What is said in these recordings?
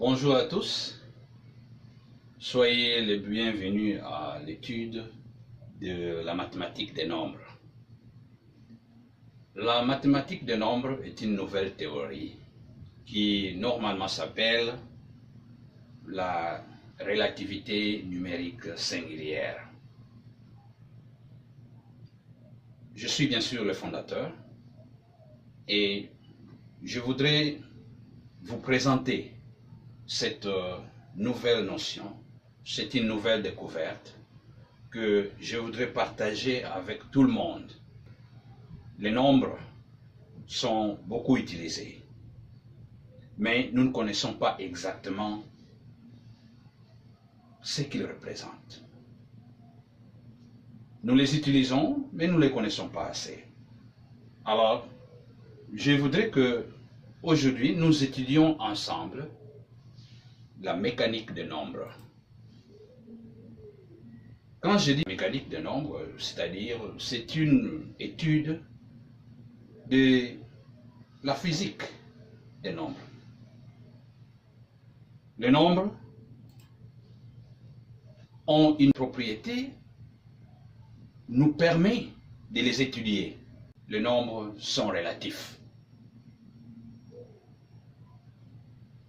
Bonjour à tous, soyez les bienvenus à l'étude de la mathématique des nombres. La mathématique des nombres est une nouvelle théorie qui normalement s'appelle la relativité numérique singulière. Je suis bien sûr le fondateur et je voudrais vous présenter cette nouvelle notion. C'est une nouvelle découverte que je voudrais partager avec tout le monde. Les nombres sont beaucoup utilisés, mais nous ne connaissons pas exactement ce qu'ils représentent. Nous les utilisons, mais nous ne les connaissons pas assez. Alors, je voudrais que aujourd'hui nous étudions ensemble la mécanique des nombres. Quand je dis mécanique des nombres, c'est-à-dire c'est une étude de la physique des nombres. Les nombres ont une propriété, nous permet de les étudier. Les nombres sont relatifs.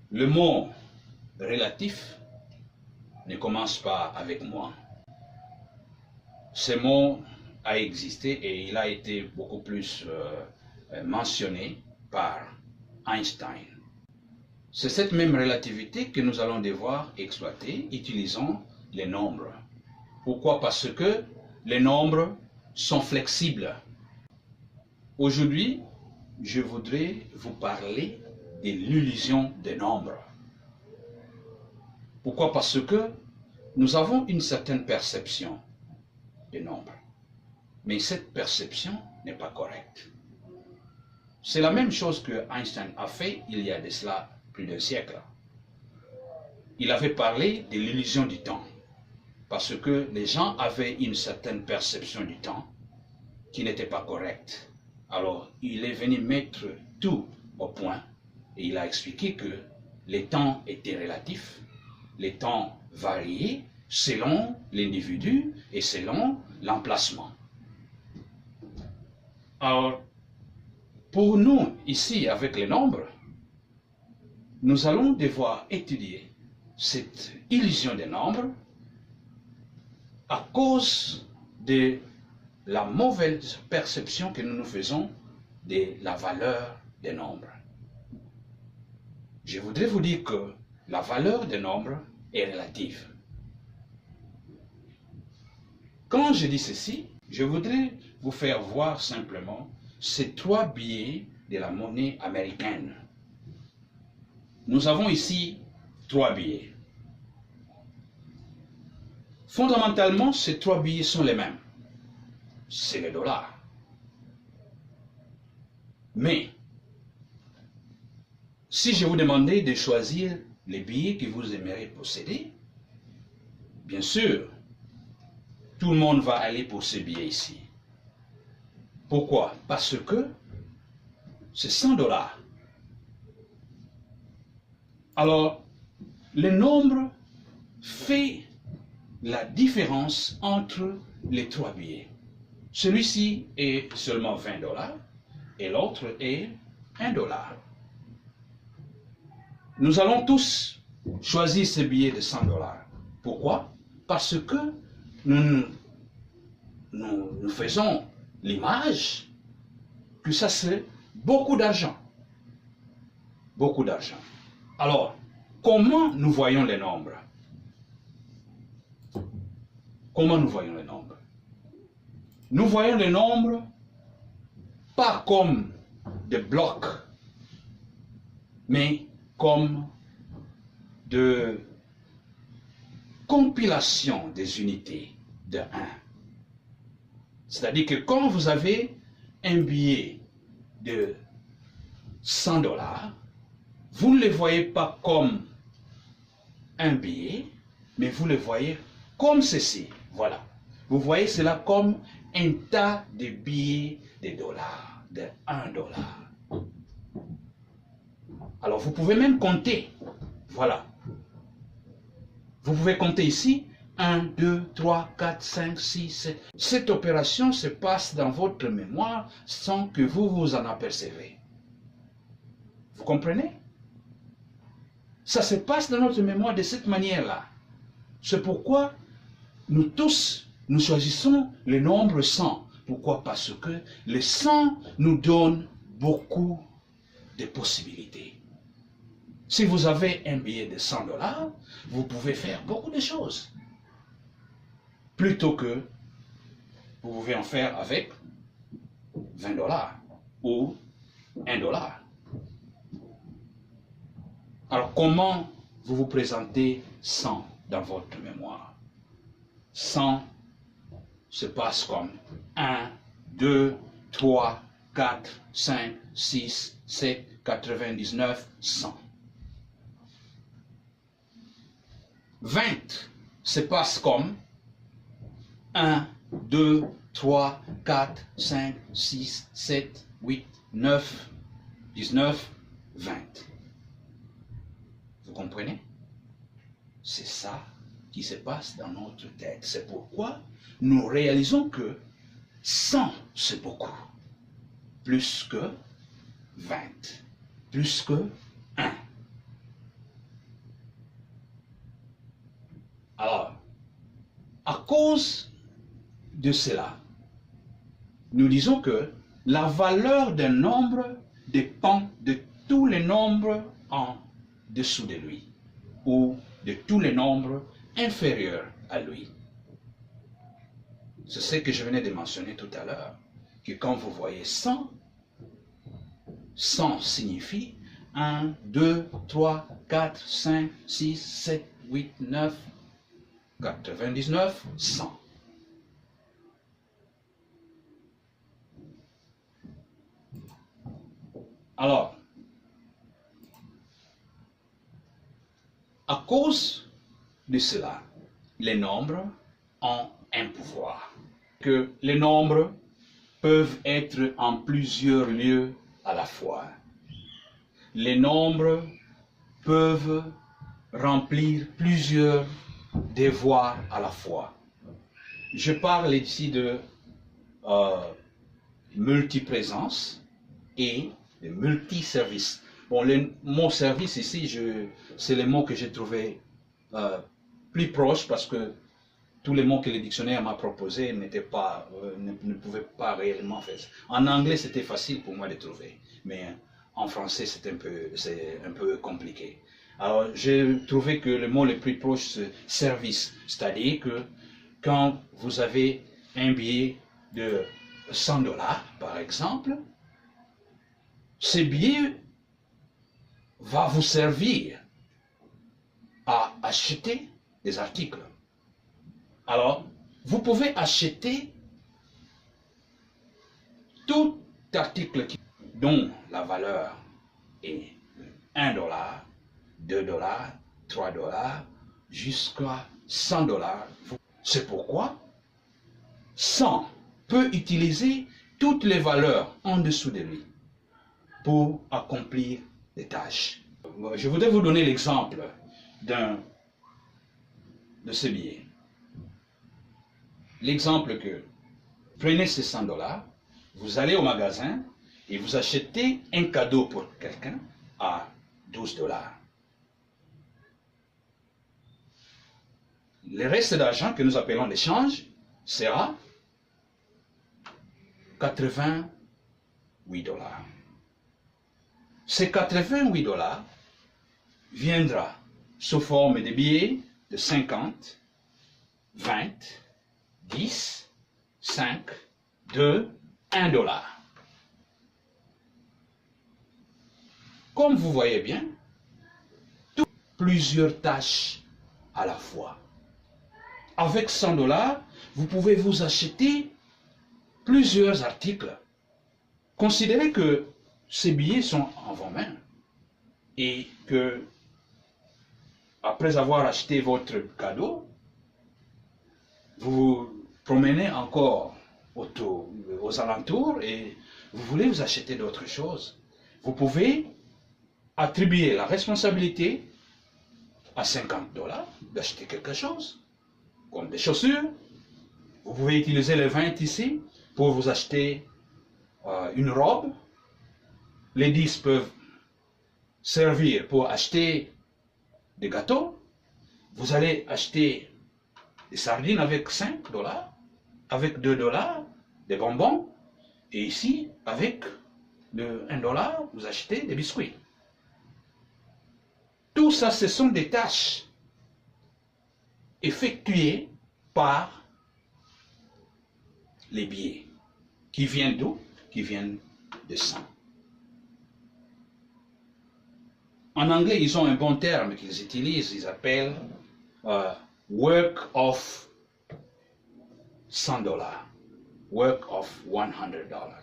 Le mot relatif ne commence pas avec moi. Ce mot a existé et il a été beaucoup plus mentionné par Einstein. C'est cette même relativité que nous allons devoir exploiter utilisant les nombres. Pourquoi? Parce que les nombres sont flexibles. Aujourd'hui, je voudrais vous parler de l'illusion des nombres. Pourquoi? Parce que nous avons une certaine perception des nombres, mais cette perception n'est pas correcte. C'est la même chose que Einstein a fait il y a de cela plus d'un siècle. Il avait parlé de l'illusion du temps, parce que les gens avaient une certaine perception du temps qui n'était pas correcte. Alors, il est venu mettre tout au point et il a expliqué que les temps étaient relatifs, les temps variaient selon l'individu et selon l'emplacement. Alors, pour nous, ici, avec les nombres, nous allons devoir étudier cette illusion des nombres à cause de la mauvaise perception que nous nous faisons de la valeur des nombres. Je voudrais vous dire que la valeur des nombres est relative. Quand je dis ceci, je voudrais vous faire voir simplement ces 3 billets de la monnaie américaine. Nous avons ici 3 billets. Fondamentalement, ces 3 billets sont les mêmes. C'est les dollars. Mais, si je vous demandais de choisir les billets que vous aimeriez posséder, bien sûr, tout le monde va aller pour ce billet ici. Pourquoi? Parce que c'est 100 dollars. Alors, le nombre fait la différence entre les 3 billets. Celui-ci est seulement 20 dollars et l'autre est 1 dollar. Nous allons tous choisir ce billet de 100 dollars. Pourquoi? Parce que nous faisons l'image que ça c'est beaucoup d'argent. Beaucoup d'argent. Alors, comment nous voyons les nombres? Comment nous voyons les nombres? Nous voyons les nombres pas comme des blocs, mais comme de compilation des unités de 1. C'est-à-dire que quand vous avez un billet de 100 dollars, vous ne le voyez pas comme un billet, mais vous le voyez comme ceci. Voilà. Vous voyez cela comme un tas de billets de dollars, de 1 dollar. Alors vous pouvez même compter Voilà. Vous pouvez compter ici 1, 2, 3, 4, 5, 6, 7. Cette opération se passe dans votre mémoire sans que vous vous en apercevez. Vous comprenez? Ça se passe dans notre mémoire de cette manière-là. C'est pourquoi nous tous, nous choisissons le nombre 100. Pourquoi? Parce que le 100 nous donne beaucoup de possibilités. Si vous avez un billet de 100 $, vous pouvez faire beaucoup de choses. Plutôt que vous pouvez en faire avec 20 $ ou 1 $. Alors comment vous vous présentez 100 dans votre mémoire? 100 se passe comme 1, 2, 3, 4, 5, 6, 7, 99, 100. 20 se passe comme 1, 2, 3, 4, 5, 6, 7, 8, 9, 19, 20. Vous comprenez? C'est ça qui se passe dans notre tête. C'est pourquoi nous réalisons que 100, c'est beaucoup. Plus que 20. Plus que 1. Alors, à cause de cela, nous disons que la valeur d'un nombre dépend de tous les nombres en dessous de lui, ou de tous les nombres inférieurs à lui. C'est ce que je venais de mentionner tout à l'heure, que quand vous voyez 100, 100 signifie 1, 2, 3, 4, 5, 6, 7, 8, 9, 99, 100. Alors, à cause de cela, les nombres ont un pouvoir. Que les nombres peuvent être en plusieurs lieux à la fois. Les nombres peuvent remplir plusieurs devoirs à la fois. Je parle ici de multiprésence et de multiservice. Bon, le mot service ici, c'est le mot que j'ai trouvé plus proche parce que tous les mots que le dictionnaire m'a proposés ne pouvaient pas réellement faire ça. En anglais, c'était facile pour moi de trouver, mais en français, c'est un peu compliqué. Alors, j'ai trouvé que le mot le plus proche, c'est service, c'est-à-dire que quand vous avez un billet de 100 $, par exemple, ce billet va vous servir à acheter des articles. Alors, vous pouvez acheter tout article dont la valeur est 1 $, 2 $, 3 $, jusqu'à 100 $. C'est pourquoi 100 peut utiliser toutes les valeurs en dessous de lui pour accomplir des tâches. Je voudrais vous donner l'exemple de ce billet. L'exemple que, prenez ces 100 $, vous allez au magasin et vous achetez un cadeau pour quelqu'un à 12 $. Le reste d'argent que nous appelons l'échange sera 88 $. Ces 88 $ viendra sous forme de billets de 50, 20, 10, 5, 2, 1 $. Comme vous voyez bien, plusieurs tâches à la fois. Avec 100 $, vous pouvez vous acheter plusieurs articles. Considérez que ces billets sont en vos mains et que, après avoir acheté votre cadeau, vous vous promenez encore aux alentours et vous voulez vous acheter d'autres choses. Vous pouvez attribuer la responsabilité à 50$ d'acheter quelque chose, comme des chaussures. Vous pouvez utiliser les 20 ici pour vous acheter une robe. Les 10 peuvent servir pour acheter des gâteaux. Vous allez acheter des sardines avec 5$, avec 2$, des bonbons. Et ici, avec le 1$, vous achetez des biscuits. Tout ça, ce sont des tâches effectuées par les billets. Qui viennent d'où? Qui viennent de sang. En anglais, ils ont un bon terme qu'ils utilisent, ils appellent work of $100, work of $100.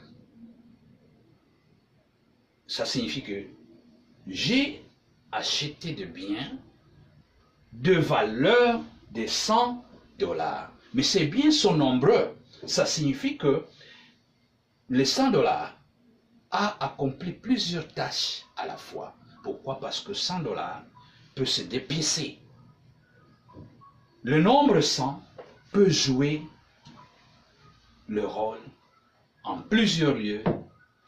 Ça signifie que j'ai acheté des biens de valeur de $100. Mais ces biens sont nombreux. Ça signifie que les $100 a accompli plusieurs tâches à la fois. Pourquoi? Parce que $100 peut se dépiécer. Le nombre 100 peut jouer le rôle en plusieurs lieux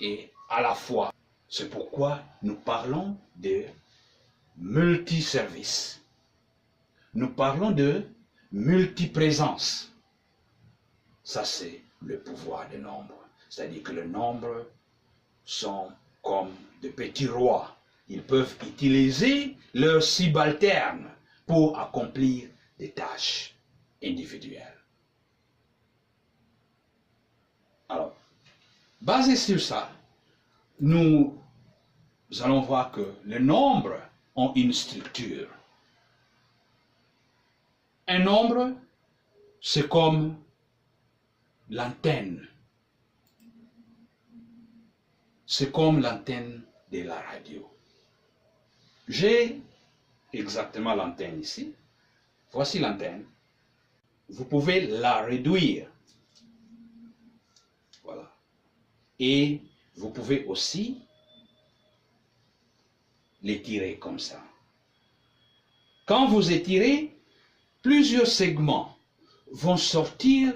et à la fois. C'est pourquoi nous parlons de multiservice. Nous parlons de multiprésence. Ça, c'est le pouvoir des nombres. C'est-à-dire que les nombres sont comme de petits rois. Ils peuvent utiliser leurs subalternes pour accomplir des tâches individuelles. Alors, basé sur ça, nous allons voir que les nombres ont une structure. Un nombre, c'est comme l'antenne. C'est comme l'antenne de la radio. J'ai exactement l'antenne ici. Voici l'antenne. Vous pouvez la réduire. Voilà. Et vous pouvez aussi l'étirer comme ça. Quand vous étirez, plusieurs segments vont sortir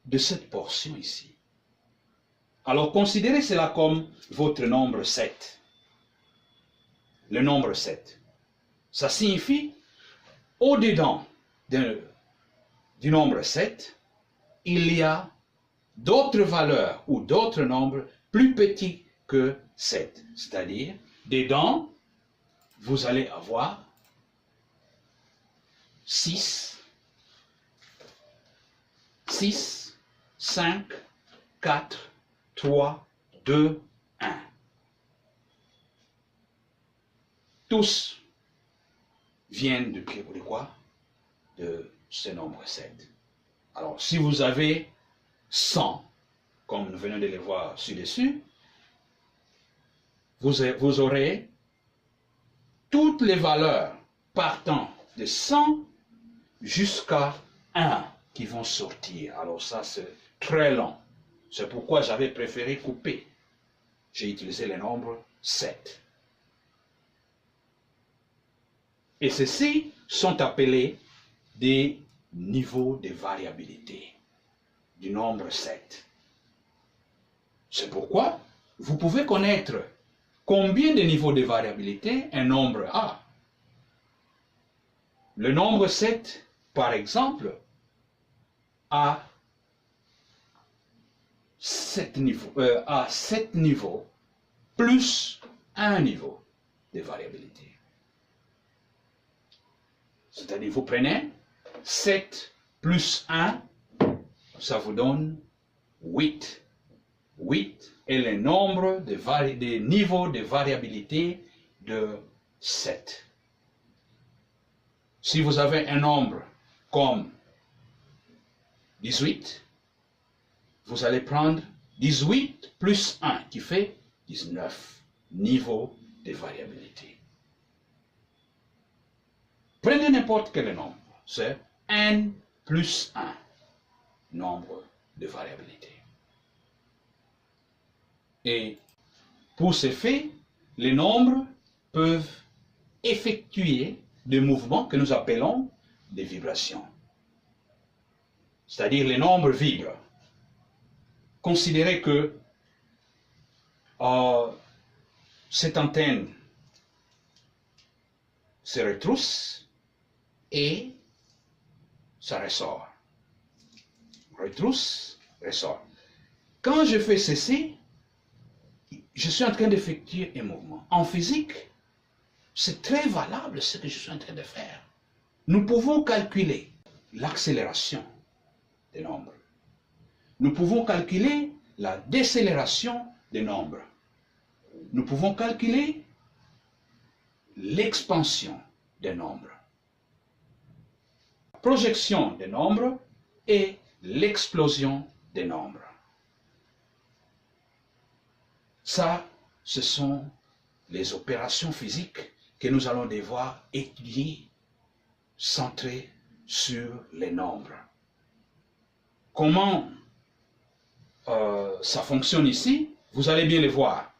de cette portion ici. Alors considérez cela comme votre nombre 7. Le nombre 7. Ça signifie, au-dedans du nombre 7, il y a d'autres valeurs ou d'autres nombres plus petits que 7. C'est-à-dire, dedans, vous allez avoir 6, 5, 4, 3, 2, 1. Tous viennent de quoi? De ce nombre 7. Alors, si vous avez 100, comme nous venons de le voir ci-dessus, vous aurez toutes les valeurs partant de 100 jusqu'à 1 qui vont sortir. Alors ça, c'est très long. C'est pourquoi j'avais préféré couper. J'ai utilisé le nombre 7. Et ceux-ci sont appelés des niveaux de variabilité du nombre 7. C'est pourquoi vous pouvez connaître combien de niveaux de variabilité un nombre a. Le nombre 7, par exemple, a 7 niveaux plus un niveau de variabilité. C'est-à-dire, vous prenez 7 plus 1, ça vous donne 8. 8 est le nombre de niveaux de variabilité de 7. Si vous avez un nombre comme 18, vous allez prendre 18 plus 1 qui fait 19 niveaux de variabilité. Prenez n'importe quel nombre, c'est n plus 1, nombre de variabilité. Et pour ce fait, les nombres peuvent effectuer de mouvements que nous appelons des vibrations. C'est-à-dire les nombres vibrent. Considérez que cette antenne se retrousse et ça ressort. Retrousse, ressort. Quand je fais ceci, je suis en train d'effectuer un mouvement. En physique, c'est très valable ce que je suis en train de faire. Nous pouvons calculer l'accélération des nombres. Nous pouvons calculer la décélération des nombres. Nous pouvons calculer l'expansion des nombres. La projection des nombres et l'explosion des nombres. Ça, ce sont les opérations physiques que nous allons devoir étudier, centrées sur les nombres. Comment ça fonctionne ici? Vous allez bien le voir.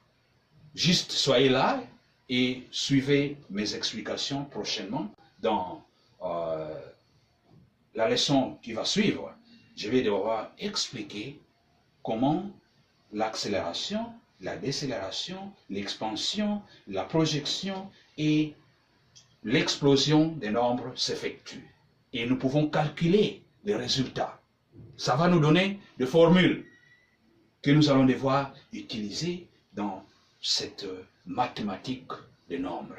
Juste soyez là et suivez mes explications prochainement dans la leçon qui va suivre. Je vais devoir expliquer comment l'accélération, la décélération, l'expansion, la projection et l'explosion des nombres s'effectuent. Et nous pouvons calculer les résultats. Ça va nous donner des formules que nous allons devoir utiliser dans cette mathématique des nombres.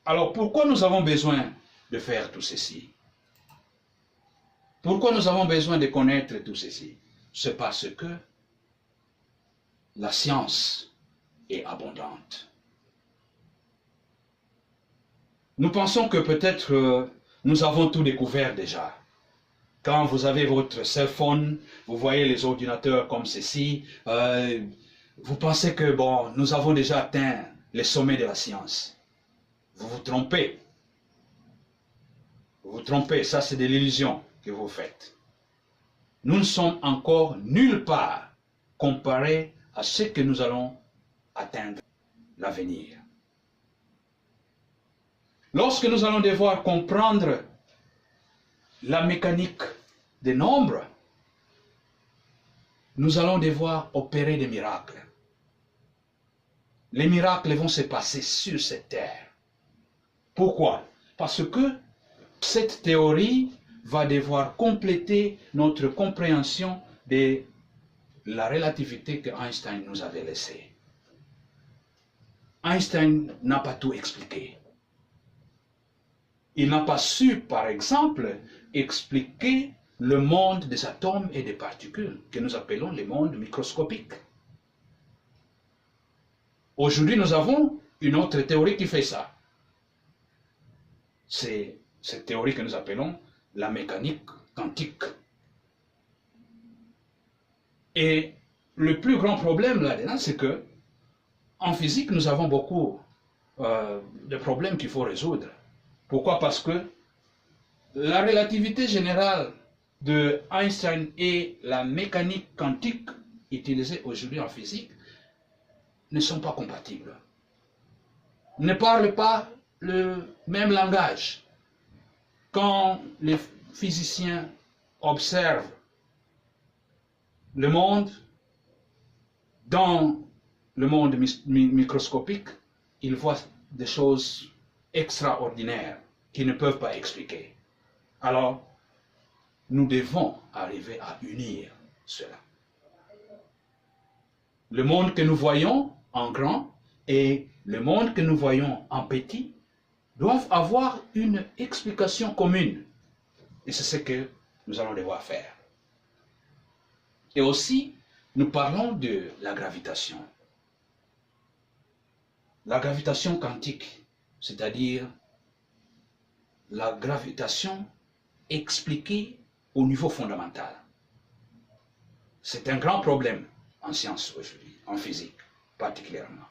Alors, pourquoi nous avons besoin de faire tout ceci? Pourquoi nous avons besoin de connaître tout ceci? C'est parce que la science est abondante. Nous pensons que peut-être nous avons tout découvert déjà. Quand vous avez votre cell phone, vous voyez les ordinateurs comme ceci, vous pensez que bon, nous avons déjà atteint les sommets de la science. Vous vous trompez. Vous vous trompez, ça c'est de l'illusion que vous faites. Nous ne sommes encore nulle part comparés à ce que nous allons atteindre l'avenir. Lorsque nous allons devoir comprendre la mécanique des nombres, nous allons devoir opérer des miracles. Les miracles vont se passer sur cette terre. Pourquoi? Parce que cette théorie va devoir compléter notre compréhension de la relativité que Einstein nous avait laissée. Einstein n'a pas tout expliqué. Il n'a pas su, par exemple, expliquer le monde des atomes et des particules, que nous appelons le monde microscopique. Aujourd'hui, nous avons une autre théorie qui fait ça. C'est cette théorie que nous appelons la mécanique quantique. Et le plus grand problème là-dedans, c'est que en physique, nous avons beaucoup de problèmes qu'il faut résoudre. Pourquoi? Parce que la relativité générale de Einstein et la mécanique quantique utilisée aujourd'hui en physique ne sont pas compatibles. Ne parlent pas le même langage. Quand les physiciens observent le monde dans le monde microscopique, ils voient des choses extraordinaires qu'ils ne peuvent pas expliquer. Alors, nous devons arriver à unir cela. Le monde que nous voyons en grand et le monde que nous voyons en petit doivent avoir une explication commune. Et c'est ce que nous allons devoir faire. Et aussi, nous parlons de la gravitation. La gravitation quantique, c'est-à-dire la gravitation expliquée au niveau fondamental. C'est un grand problème en sciences aujourd'hui, en physique particulièrement.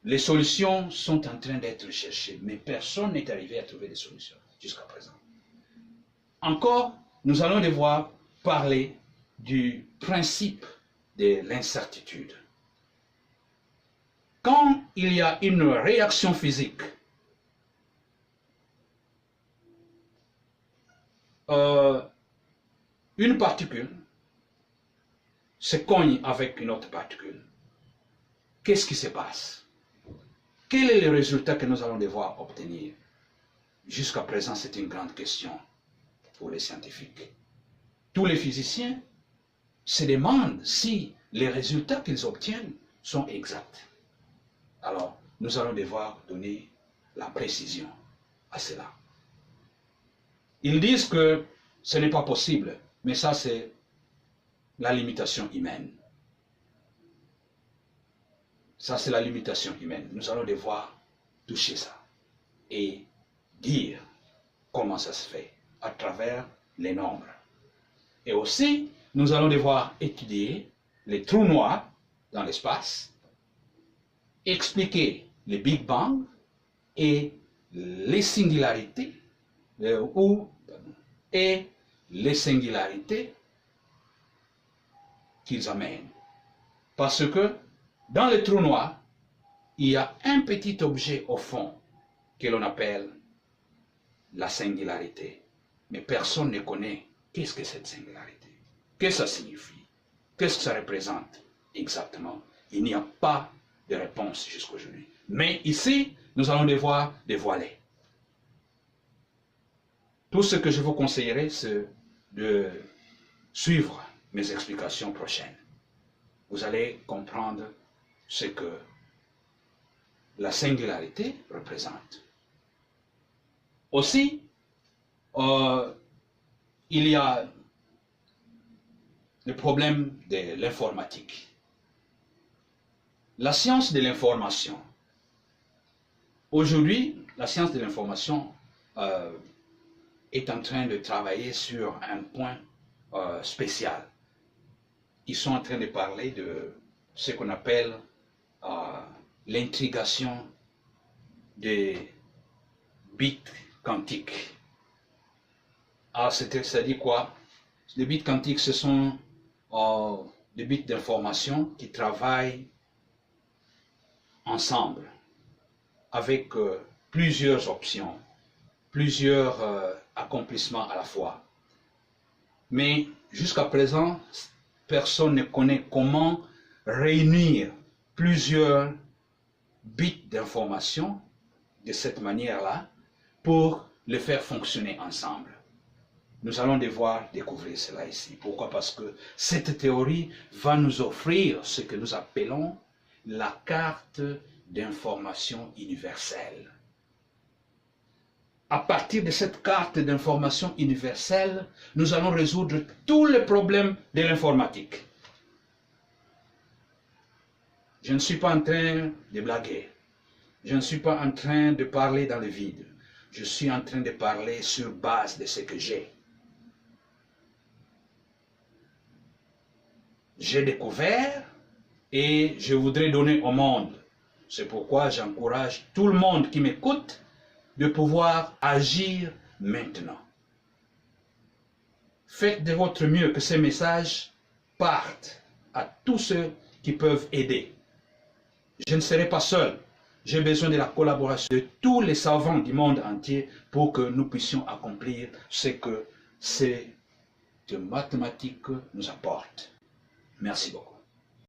Les solutions sont en train d'être cherchées, mais personne n'est arrivé à trouver des solutions jusqu'à présent. Encore, nous allons devoir parler du principe de l'incertitude. quand il y a une réaction physique, une particule se cogne avec une autre particule, qu'est-ce qui se passe? Quel est le résultat que nous allons devoir obtenir? Jusqu'à présent, c'est une grande question pour les scientifiques. Tous les physiciens se demandent si les résultats qu'ils obtiennent sont exacts. Alors, nous allons devoir donner la précision à cela. Ils disent que ce n'est pas possible, mais ça c'est la limitation humaine. Ça c'est la limitation humaine. Nous allons devoir toucher ça et dire comment ça se fait à travers les nombres. Et aussi, nous allons devoir étudier les trous noirs dans l'espace, expliquer le Big Bang et les singularités qu'ils amènent. Parce que dans le trou noir, il y a un petit objet au fond que l'on appelle la singularité. Mais personne ne connaît qu'est-ce que cette singularité, qu'est-ce que ça signifie, qu'est-ce que ça représente exactement. Il n'y a pas de réponse jusqu'aujourd'hui. Mais ici, nous allons devoir dévoiler. Tout ce que je vous conseillerais, c'est de suivre mes explications prochaines. Vous allez comprendre ce que la singularité représente. Aussi, il y a le problème de l'informatique. La science de l'information. Aujourd'hui, la science de l'information est en train de travailler sur un point spécial. Ils sont en train de parler de ce qu'on appelle l'intrigation des bits quantiques. Ah, ça dit quoi? Les bits quantiques, ce sont des bits d'information qui travaillent ensemble avec plusieurs options, plusieurs accomplissements à la fois. Mais jusqu'à présent, personne ne connaît comment réunir plusieurs bits d'information de cette manière-là pour les faire fonctionner ensemble. Nous allons devoir découvrir cela ici. Pourquoi? Parce que cette théorie va nous offrir ce que nous appelons la carte d'information universelle. À partir de cette carte d'information universelle, nous allons résoudre tous les problèmes de l'informatique. Je ne suis pas en train de blaguer. Je ne suis pas en train de parler dans le vide. Je suis en train de parler sur base de ce que j'ai. J'ai découvert et je voudrais donner au monde. C'est pourquoi j'encourage tout le monde qui m'écoute de pouvoir agir maintenant. Faites de votre mieux que ces messages partent à tous ceux qui peuvent aider. Je ne serai pas seul. J'ai besoin de la collaboration de tous les savants du monde entier pour que nous puissions accomplir ce que ces mathématiques nous apportent. Merci beaucoup.